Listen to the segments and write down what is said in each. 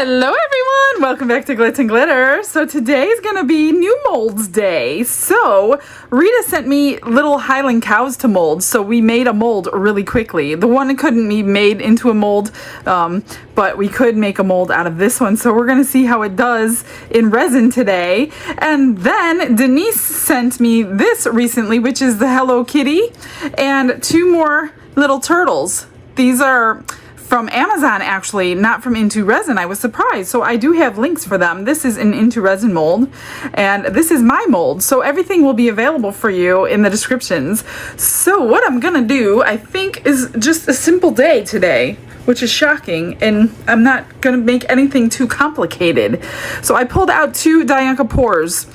Hello everyone! Welcome back to Glitz and Glitter. So today is going to be new molds day. So Rita sent me little Highland cows to mold, so we made a mold really quickly. The one couldn't be made into a mold, but we could make a mold out of this one. So we're going to see how it does in resin today. And then Denise sent me this recently, which is the Hello Kitty, and two more little turtles. These are from Amazon, actually, not from Into Resin. I was surprised. So I do have links for them. This is an Into Resin mold, and this is my mold. So everything will be available for you in the descriptions. So what I'm gonna do, I think, is just a simple day today, which is shocking, and I'm not gonna make anything too complicated. So I pulled out two Dianca pours,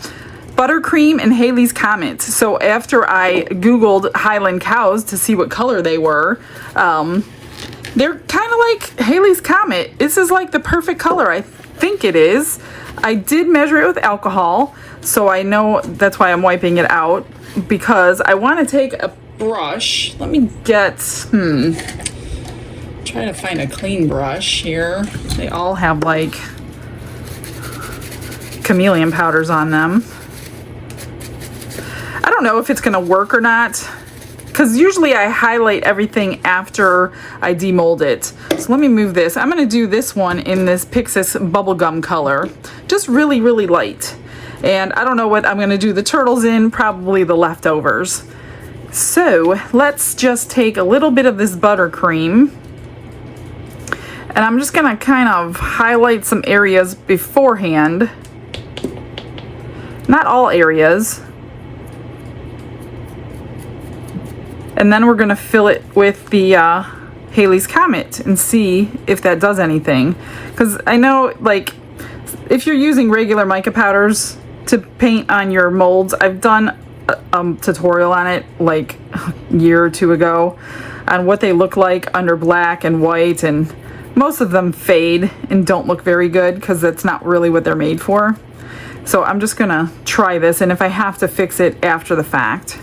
Buttercream and Haley's Comet. So after I Googled Highland cows to see what color they were, they're kind of like Haley's Comet. This is like the perfect color. I think it is. I did measure it with alcohol, so I know that's why I'm wiping it out, because I want to take a brush. Let me get, try to find a clean brush here. They all have like chameleon powders on them. I don't know if it's gonna work or not, because usually I highlight everything after I demold it. So let me move this. I'm gonna do this one in this Pixis bubblegum color. Just really, really light. And I don't know what I'm gonna do the turtles in, probably the leftovers. So let's just take a little bit of this buttercream, and I'm just gonna kind of highlight some areas beforehand. Not all areas. And then we're gonna fill it with the Haley's Comet and see if that does anything. Because I know, like, if you're using regular mica powders to paint on your molds, I've done a tutorial on it like a year or two ago on what they look like under black and white, and most of them fade and don't look very good because that's not really what they're made for. So I'm just gonna try this, and if I have to fix it after the fact,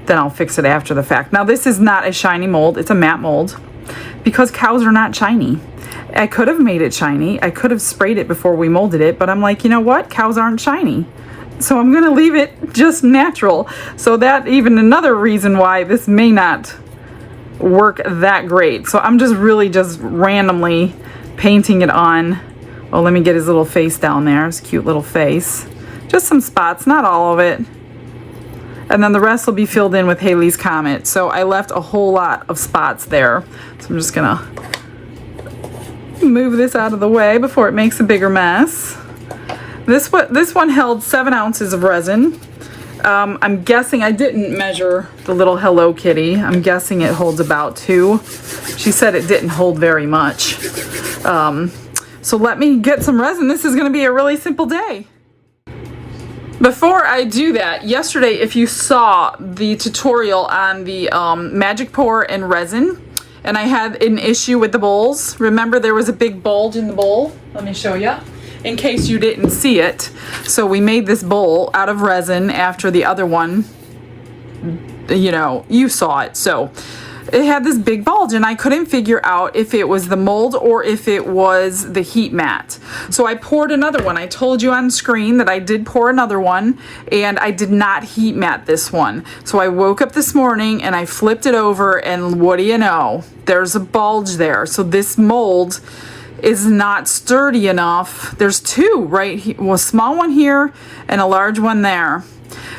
then I'll fix it after the fact. Now this is not a shiny mold, it's a matte mold, because cows are not shiny. I could have made it shiny, I could have sprayed it before we molded it, but I'm like, you know what, cows aren't shiny. So I'm gonna leave it just natural. So that even another reason why this may not work that great. So I'm just really just randomly painting it on. Oh, let me get his little face down there, his cute little face. Just some spots, not all of it. And then the rest will be filled in with Haley's Comet. So I left a whole lot of spots there. So I'm just gonna move this out of the way before it makes a bigger mess. This one held 7 ounces of resin. I'm guessing, I didn't measure the little Hello Kitty. I'm guessing it holds about 2. She said it didn't hold very much. So let me get some resin. This is gonna be a really simple day. Before I do that, yesterday, if you saw the tutorial on the magic pour and resin, and I had an issue with the bowls. Remember, there was a big bulge in the bowl? Let me show you, in case you didn't see it. So we made this bowl out of resin after the other one, you know, you saw it. So it had this big bulge, and I couldn't figure out if it was the mold or if it was the heat mat. So I poured another one. I told you on screen that I did pour another one, and I did not heat mat this one. So I woke up this morning and I flipped it over, and what do you know? There's a bulge there. So this mold is not sturdy enough. There's 2 right here, well, a small one here and a large one there.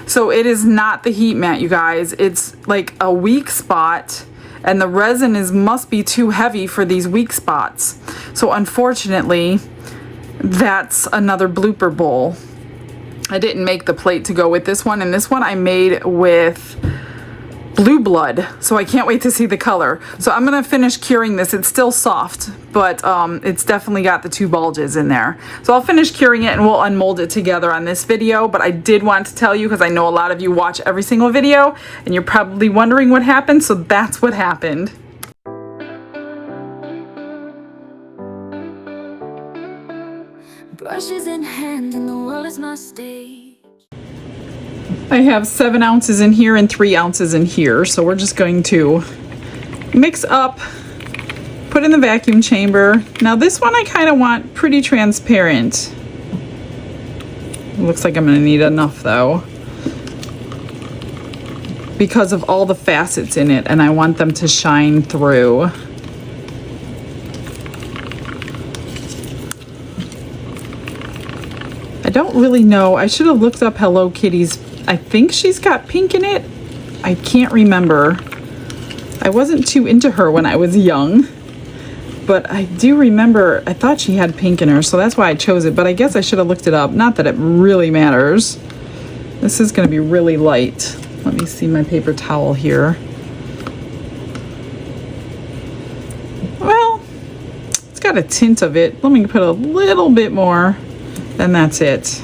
So it is not the heat mat, you guys. It's like a weak spot, and the resin must be too heavy for these weak spots. So unfortunately, that's another blooper bowl. I didn't make the plate to go with this one, and this one I made with blue blood, so I can't wait to see the color. So I'm gonna finish curing this. It's still soft, but it's definitely got the 2 bulges in there. So I'll finish curing it and we'll unmold it together on this video, but I did want to tell you, because I know a lot of you watch every single video and you're probably wondering what happened, so that's what happened. Brushes in hand and the world is my stage. I have 7 ounces in here and 3 ounces in here, so we're just going to mix up, put in the vacuum chamber. Now this one I kind of want pretty transparent. It looks like I'm gonna need enough though, because of all the facets in it, and I want them to shine through. I don't really know. I should have looked up Hello Kitty's. I think she's got pink in it. I can't remember. I wasn't too into her when I was young, but I do remember I thought she had pink in her, so that's why I chose it, but I guess I should have looked it up. Not that it really matters. This is going to be really light. Let me see my paper towel here. Well, it's got a tint of it. Let me put a little bit more, and that's it.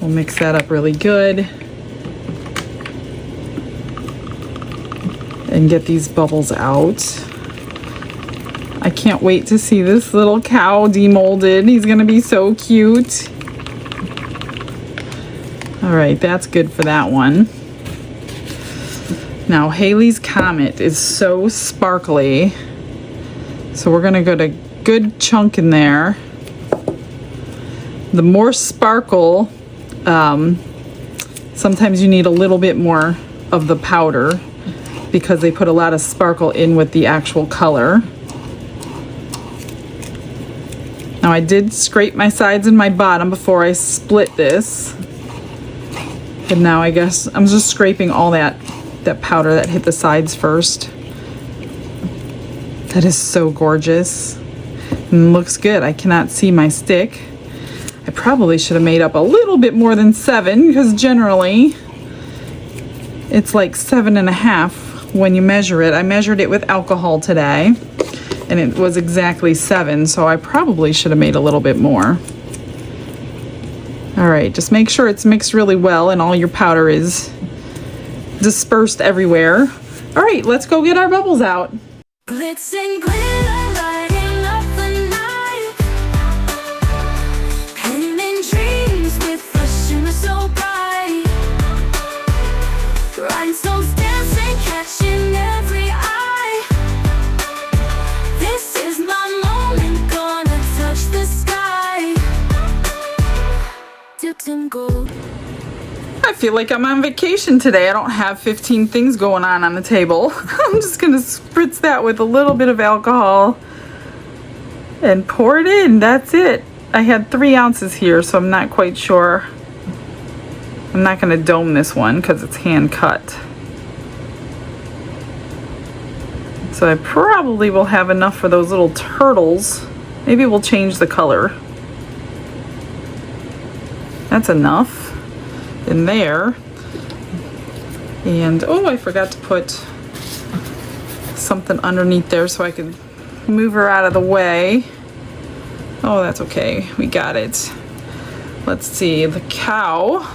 We'll mix that up really good and get these bubbles out. I can't wait to see this little cow demolded. He's gonna be so cute. All right, that's good for that one. Now Haley's Comet is so sparkly, so we're gonna get a good chunk in there. The more sparkle, sometimes you need a little bit more of the powder because they put a lot of sparkle in with the actual color. Now I did scrape my sides and my bottom before I split this. And now I guess I'm just scraping all that powder that hit the sides first. That is so gorgeous and looks good. I cannot see my stick. I probably should have made up a little bit more than 7, because generally it's like 7.5 when you measure it. I measured it with alcohol today and it was exactly 7, so I probably should have made a little bit more. All right, just make sure it's mixed really well and all your powder is dispersed everywhere. All right, let's go get our bubbles out. Glitz and glitter lighting up the night, painting dreams with a shimmer so bright, rhinestones dancing, catching every eye. This is my moment, gonna touch the sky, dipped in gold. I feel like I'm on vacation today. I don't have 15 things going on the table. I'm just gonna spritz that with a little bit of alcohol and pour it in. That's it. I had 3 ounces here, so I'm not quite sure. I'm not gonna dome this one because it's hand cut. So I probably will have enough for those little turtles. Maybe we'll change the color. That's enough in there. And oh, I forgot to put something underneath there so I could move her out of the way. Oh, that's okay, we got it. Let's see, the cow.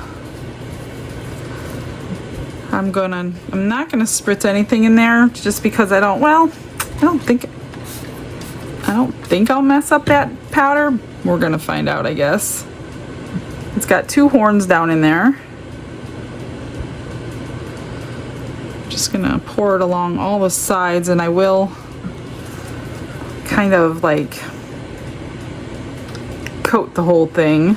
I'm not gonna spritz anything in there just because I don't think I'll mess up that powder. We're gonna find out, I guess. It's got 2 horns down in there. Just gonna pour it along all the sides, and I will kind of like coat the whole thing.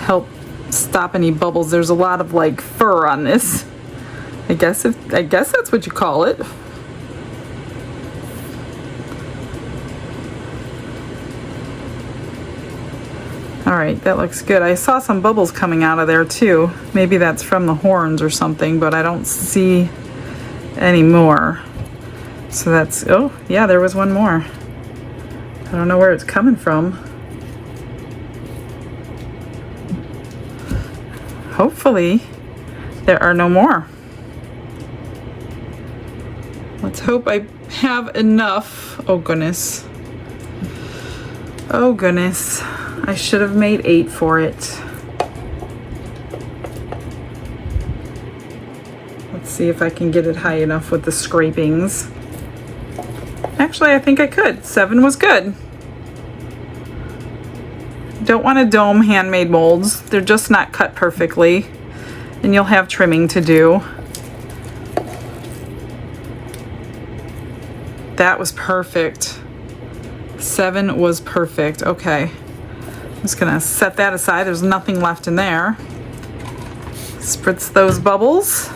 Help stop any bubbles. There's a lot of like fur on this. I guess that's what you call it. All right, that looks good. I saw some bubbles coming out of there too. Maybe that's from the horns or something, but I don't see any more. So that's, oh yeah, there was one more. I don't know where it's coming from. Hopefully there are no more. Let's hope I have enough. Oh goodness. Oh goodness. I should have made 8 for it. Let's see if I can get it high enough with the scrapings. Actually, I think I could. 7 was good. Don't want to dome handmade molds. They're just not cut perfectly, and you'll have trimming to do. That was perfect. 7 was perfect. Okay. I'm just gonna set that aside. There's nothing left in there. Spritz those bubbles.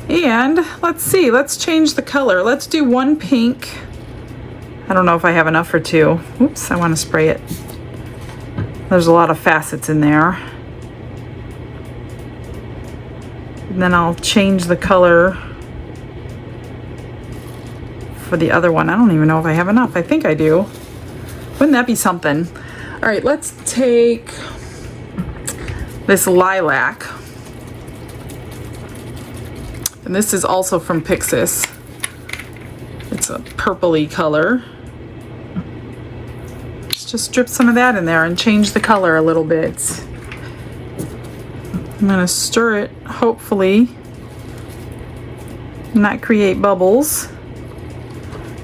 And let's see, let's change the color. Let's do 1 pink. I don't know if I have enough for 2. Oops, I want to spray it. There's a lot of facets in there. And then I'll change the color for the other one. I don't even know if I have enough. I think I do. Wouldn't that be something? All right, let's take this lilac. And this is also from Pixis. It's a purpley color. Let's just drip some of that in there and change the color a little bit. I'm gonna stir it, hopefully not create bubbles.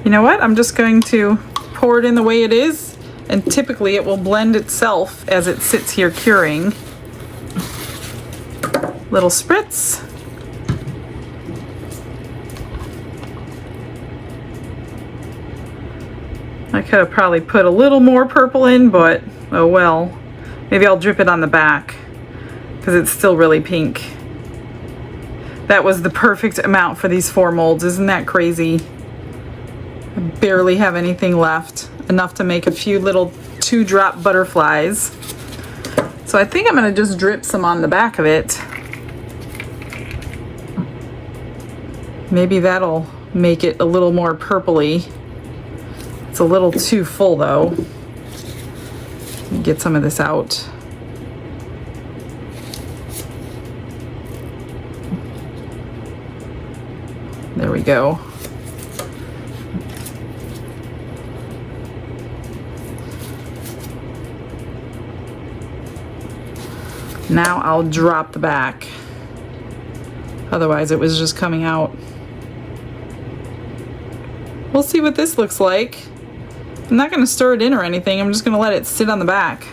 You know what? I'm just going to pour it in the way it is, and typically it will blend itself as it sits here curing. Little spritz. I could have probably put a little more purple in, but oh well. Maybe I'll drip it on the back because it's still really pink. That was the perfect amount for these 4 molds. Isn't that crazy? I barely have anything left. Enough to make a few little 2-drop butterflies. So I think I'm going to just drip some on the back of it. Maybe that'll make it a little more purpley. It's a little too full though. Let me get some of this out. There we go. Now I'll drop the back. Otherwise it was just coming out. We'll see what this looks like. I'm not going to stir it in or anything. I'm just going to let it sit on the back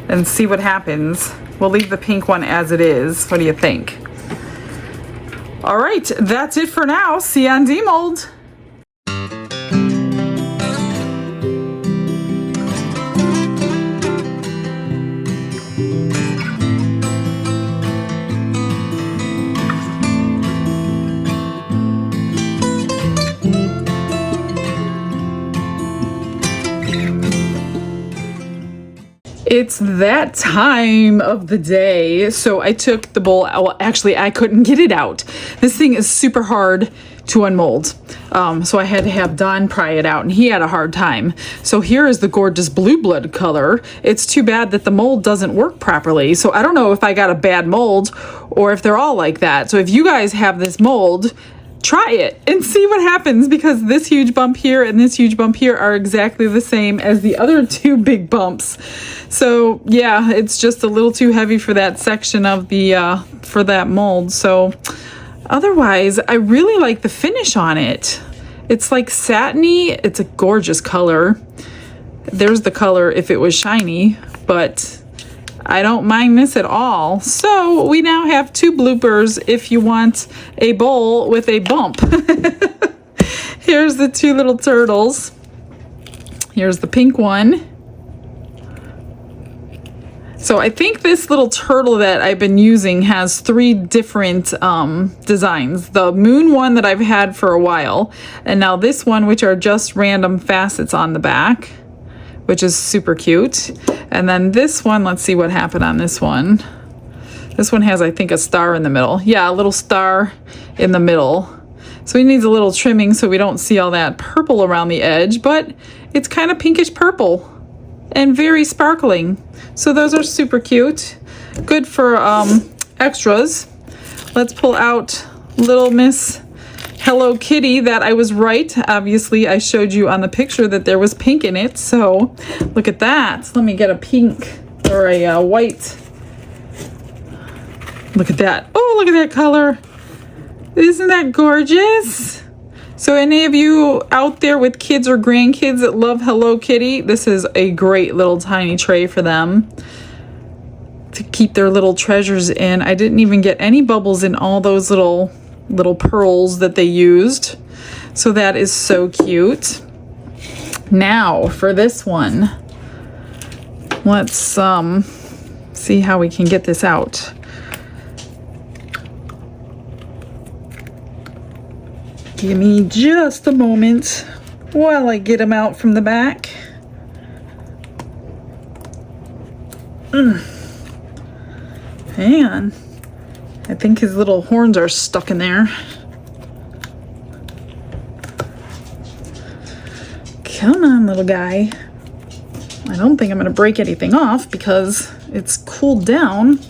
and see what happens. We'll leave the pink one as it is. What do you think? All right, that's it for now. See you on Demold. It's that time of the day. So I took the bowl, well, actually I couldn't get it out. This thing is super hard to unmold. So I had to have Don pry it out, and he had a hard time. So here is the gorgeous blue blood color. It's too bad that the mold doesn't work properly. So I don't know if I got a bad mold or if they're all like that. So if you guys have this mold, try it and see what happens, because this huge bump here and this huge bump here are exactly the same as the other 2 big bumps. So yeah, it's just a little too heavy for that section of the for that mold. So otherwise I really like the finish on it. It's like satiny. It's a gorgeous color. There's the color if it was shiny, but I don't mind this at all. So we now have 2 bloopers if you want a bowl with a bump. Here's the 2 little turtles. Here's the pink one. So I think this little turtle that I've been using has 3 different designs. The moon one that I've had for a while, and now this one, which are just random facets on the back, which is super cute. And then this one, let's see what happened on this one. This one has, I think, a star in the middle. Yeah, a little star in the middle. So it needs a little trimming so we don't see all that purple around the edge, but it's kind of pinkish purple and very sparkling. So those are super cute. Good for extras. Let's pull out Little Miss Hello Kitty. That I was right. Obviously, I showed you on the picture that there was pink in it. So look at that. Let me get a pink or a white. Look at that. Oh, look at that color. Isn't that gorgeous? So any of you out there with kids or grandkids that love Hello Kitty, this is a great little tiny tray for them to keep their little treasures in. I didn't even get any bubbles in all those little pearls that they used. So that is so cute. Now for this one, let's see how we can get this out. Give me just a moment while I get him out from the back. Hang on. I think his little horns are stuck in there. Come on, little guy. I don't think I'm going to break anything off because it's cooled down.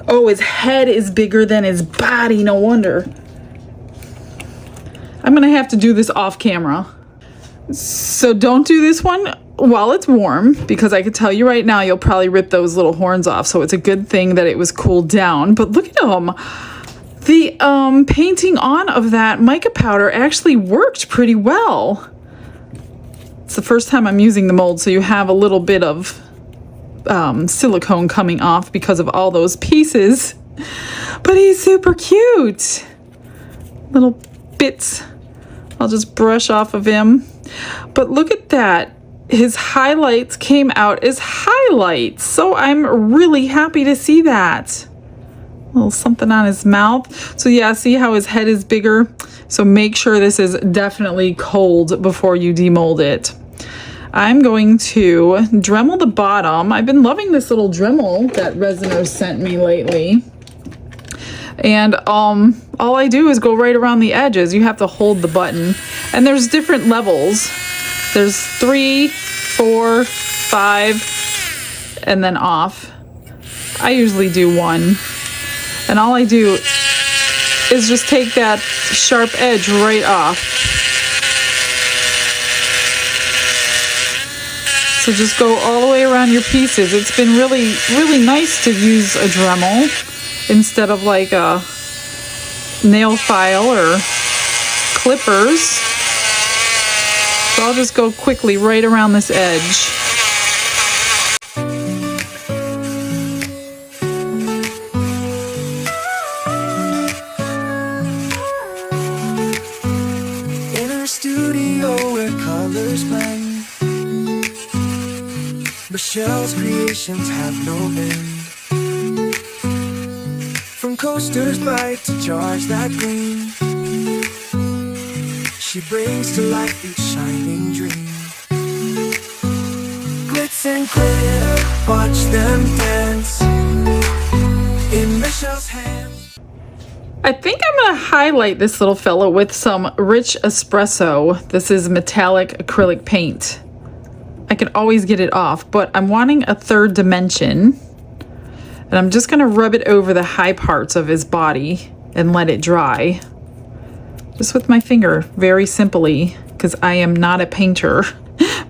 Oh, his head is bigger than his body. No wonder. I'm going to have to do this off camera. So don't do this one while it's warm, because I could tell you right now you'll probably rip those little horns off. So it's a good thing that it was cooled down. But look at him. The painting on of that mica powder actually worked pretty well. It's the first time I'm using the mold, so you have a little bit of silicone coming off because of all those pieces. But he's super cute. Little bits I'll just brush off of him. But look at that. His highlights came out as highlights. So I'm really happy to see that. A little something on his mouth. So yeah, see how his head is bigger? So make sure this is definitely cold before you demold it. I'm going to Dremel the bottom. I've been loving this little Dremel that Resiners sent me lately. And all I do is go right around the edges. You have to hold the button. And there's different levels. There's 3, 4, 5, and then off. I usually do 1. And all I do is just take that sharp edge right off. So just go all the way around your pieces. It's been really, really nice to use a Dremel instead of like a nail file or clippers. So I'll just go quickly right around this edge. In our studio where colors blend, Michelle's creations have no end. From coasters bright to jars that gleam, she brings to life each shining dream. Glitz and glitter, watch them dance in Michelle's hands. I think I'm going to highlight this little fellow with some rich espresso. This is metallic acrylic paint. I can always get it off, but I'm wanting a third dimension. And I'm just going to rub it over the high parts of his body and let it dry. Just with my finger, very simply, because I am not a painter,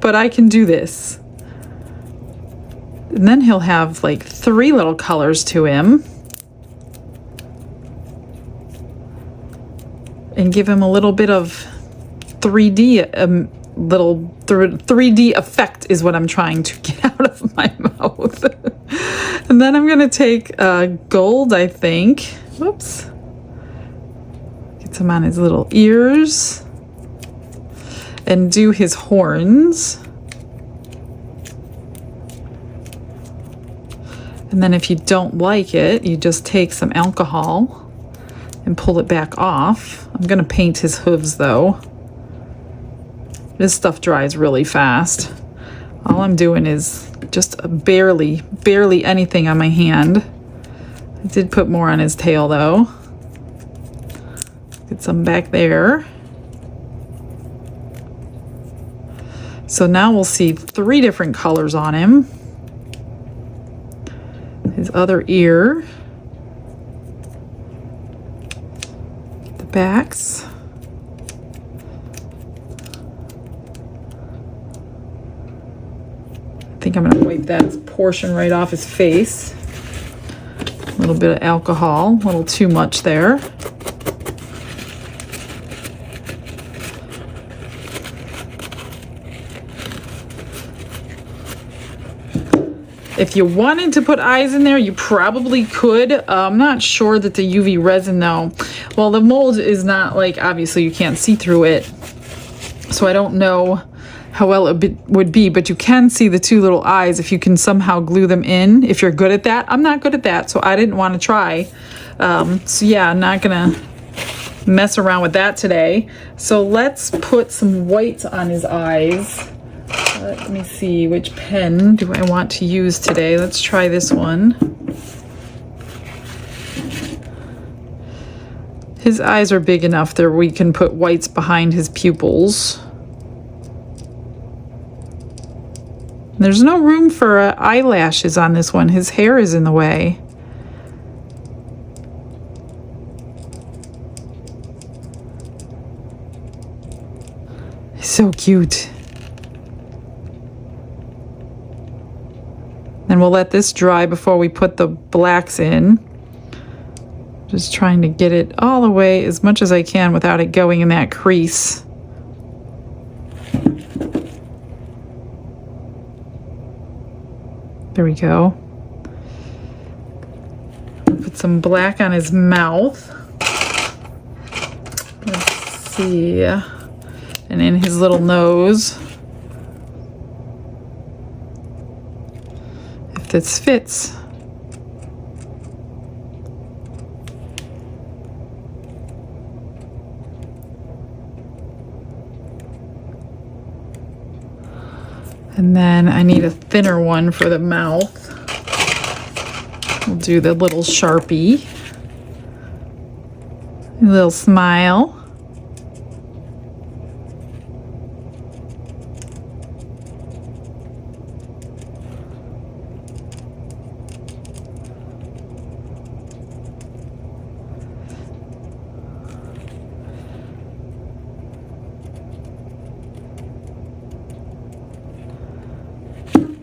but I can do this. And then he'll have like 3 little colors to him. And give him a little bit of 3D, little 3D effect is what I'm trying to get out of my mouth. And then I'm going to take gold, I think. Whoops. Get some on his little ears. And do his horns. And then if you don't like it, you just take some alcohol and pull it back off. I'm going to paint his hooves though. This stuff dries really fast. All I'm doing is just barely anything on my hand. I did put more on his tail though. Get some back there. So now we'll see 3 different colors on him. His other ear. The backs. I think I'm going to wipe that portion right off his face. A little bit of alcohol, a little too much there. If you wanted to put eyes in there, you probably could. I'm not sure that the UV resin though, well, the mold is not like, obviously you can't see through it. So I don't know how well it would be, but you can see the two little eyes if you can somehow glue them in, if you're good at that. I'm not good at that, so I didn't want to try. So yeah, I'm not gonna mess around with that today. So let's put some white on his eyes. Let me see, which pen do I want to use today? Let's try this one. His eyes are big enough that we can put whites behind his pupils. There's no room for eyelashes on this one. His hair is in the way. He's so cute. And we'll let this dry before we put the blacks in. Just trying to get it all the way as much as I can without it going in that crease. There we go. Put some black on his mouth. Let's see. And in his little nose. If this fits. And then I need a thinner one for the mouth. We'll do the little Sharpie. A little smile.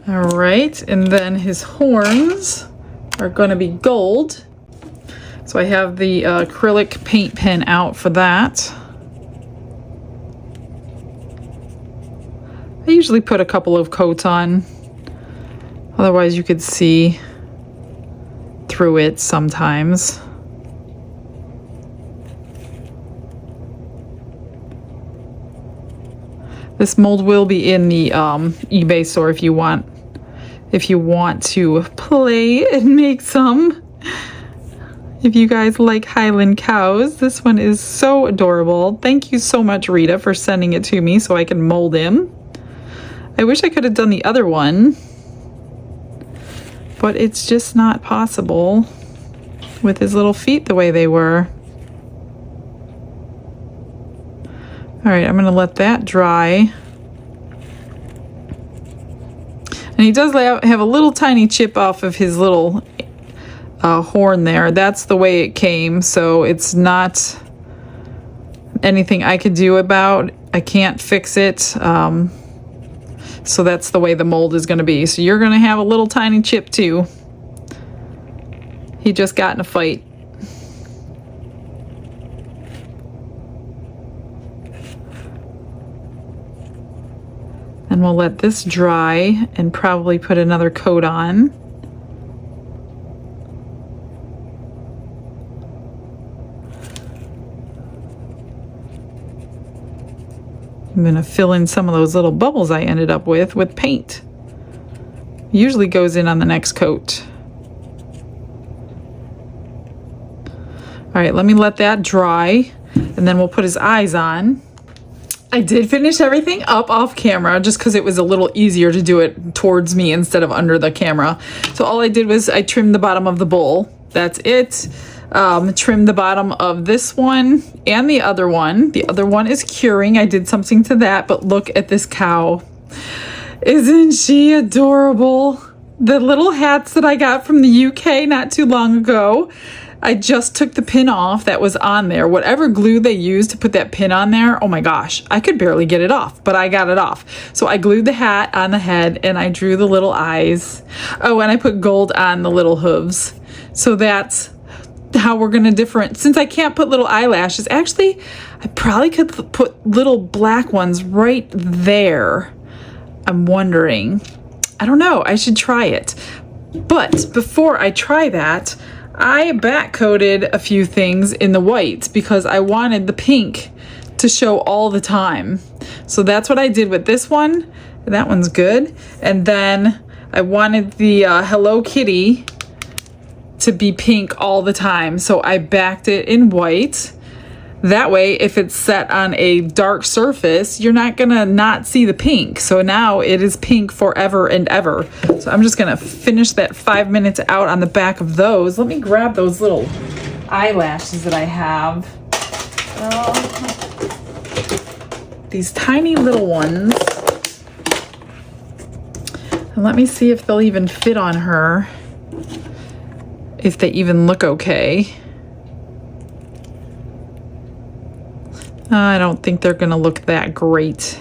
All right, and then his horns are going to be gold. So I have the acrylic paint pen out for that. I usually put a couple of coats on. Otherwise you could see through it sometimes. This mold will be in the eBay store if you want to play and make some. If you guys like Highland cows, this one is so adorable. Thank you so much, Rita, for sending it to me so I can mold him. I wish I could have done the other one, but it's just not possible with his little feet the way they were. All right, I'm gonna let that dry. And he does have a little tiny chip off of his little horn there. That's the way it came, so it's not anything I could do about. I can't fix it. So that's the way the mold is gonna be. So you're gonna have a little tiny chip too. He just got in a fight. And we'll let this dry and probably put another coat on. I'm going to fill in some of those little bubbles I ended up with paint. Usually goes in on the next coat. All right, let me let that dry and then we'll put his eyes on. I did finish everything up off camera just because it was a little easier to do it towards me instead of under the camera. So all I did was I trimmed the bottom of the bowl. That's it. Trimmed the bottom of this one and the other one. The other one is curing. I did something to that, but look at this cow. Isn't she adorable? The little hats that I got from the UK not too long ago. I just took the pin off that was on there. Whatever glue they used to put that pin on there, oh my gosh, I could barely get it off, but I got it off. So I glued the hat on the head and I drew the little eyes. Oh, and I put gold on the little hooves. So that's how we're gonna since I can't put little eyelashes, actually, I probably could put little black ones right there. I'm wondering. I don't know, I should try it. But before I try that, I back coated a few things in the white because I wanted the pink to show all the time. So that's what I did with this one. That one's good. And then I wanted the Hello Kitty to be pink all the time. So I backed it in white. That way, if it's set on a dark surface, you're not gonna not see the pink. So now it is pink forever and ever. So I'm just gonna finish that 5 minutes out on the back of those. Let me grab those little eyelashes that I have. These tiny little ones. And let me see if they'll even fit on her. If they even look okay. I don't think they're gonna look that great.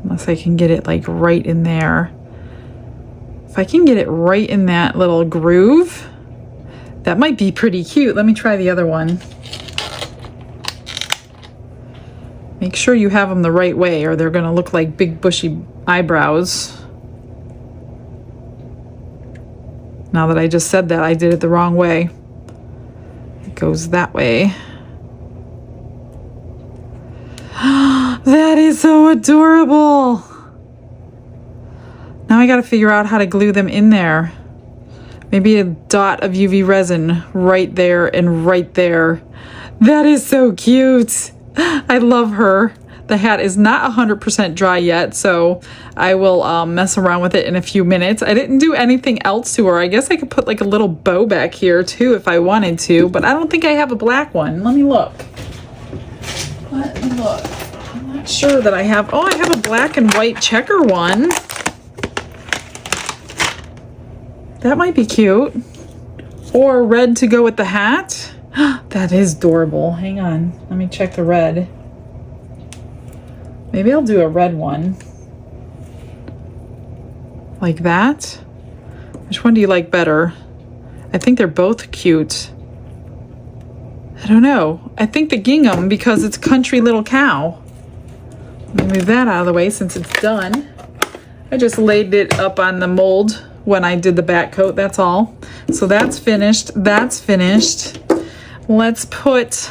Unless I can get it like right in there. If I can get it right in that little groove, that might be pretty cute. Let me try the other one. Make sure you have them the right way or they're gonna look like big bushy eyebrows. Now that I just said that, I did it the wrong way. It goes that way. That is so adorable. Now I gotta figure out how to glue them in there. Maybe a dot of UV resin right there and right there. That is so cute. I love her. The hat is not 100% dry yet, so I will mess around with it in a few minutes. I didn't do anything else to her. I guess I could put like a little bow back here too if I wanted to, but I don't think I have a black one. Let me look. Let me look. I'm not sure that I have. Oh, I have a black and white checker one. That might be cute. Or red to go with the hat. That is adorable. Hang on. Let me check the red. Maybe I'll do a red one. Like that. Which one do you like better? I think they're both cute. I don't know. I think the gingham because it's country little cow. Let me move that out of the way since it's done. I just laid it up on the mold when I did the back coat, that's all. So that's finished. That's finished. Let's put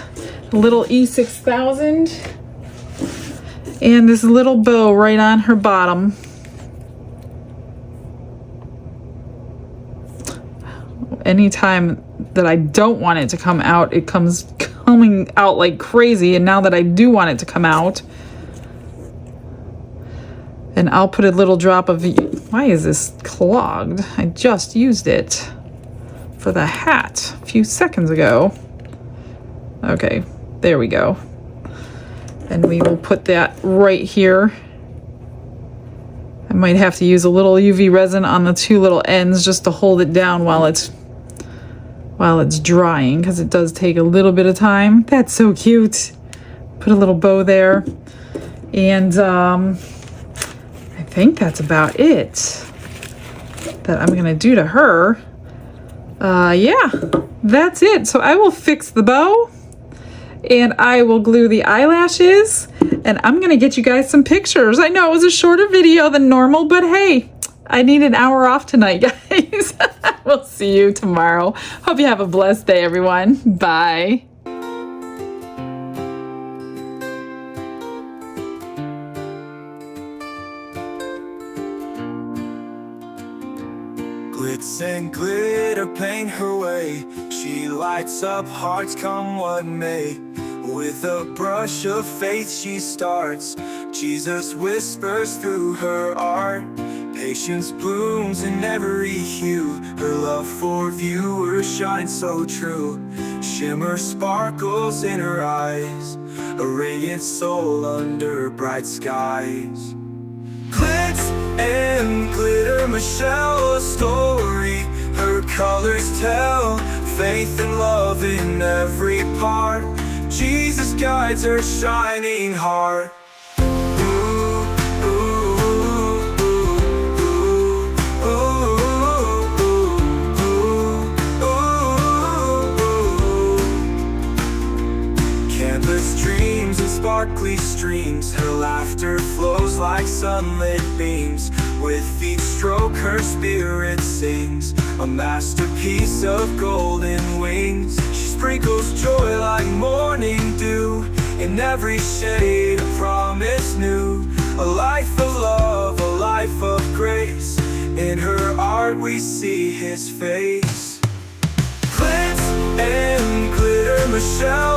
a little E6000 and this little bow right on her bottom. Anytime that I don't want it to come out, it coming out like crazy. And now that I do want it to come out, and I'll put a little drop of, why is this clogged? I just used it for the hat a few seconds ago. Okay, there we go. And we will put that right here. I might have to use a little UV resin on the two little ends just to hold it down while it's drying, because it does take a little bit of time. That's so cute. Put a little bow there. And I think that's about it that I'm gonna do to her. Yeah, that's it. So I will fix the bow and I will glue the eyelashes and I'm gonna get you guys some pictures. I know it was a shorter video than normal, but hey, I need an hour off tonight, guys. We'll see you tomorrow. Hope you have a blessed day, everyone. Bye. Glitz and glitter paint her way. She lights up hearts come what may. With a brush of faith she starts. Jesus whispers through her art. Patience blooms in every hue. Her love for viewers shines so true. Shimmer sparkles in her eyes. A radiant soul under bright skies. Glitz and glitter, Michelle, a story. Her colors tell faith and love in every part. Jesus guides her shining heart. Canvas dreams and sparkly streams. Her laughter flows like sunlit beams. With each stroke her spirit sings, a masterpiece of golden wings. She sprinkles joy like morning dew, in every shade a promise new. A life of love, a life of grace, in her art we see his face. Glitz and glitter, Michelle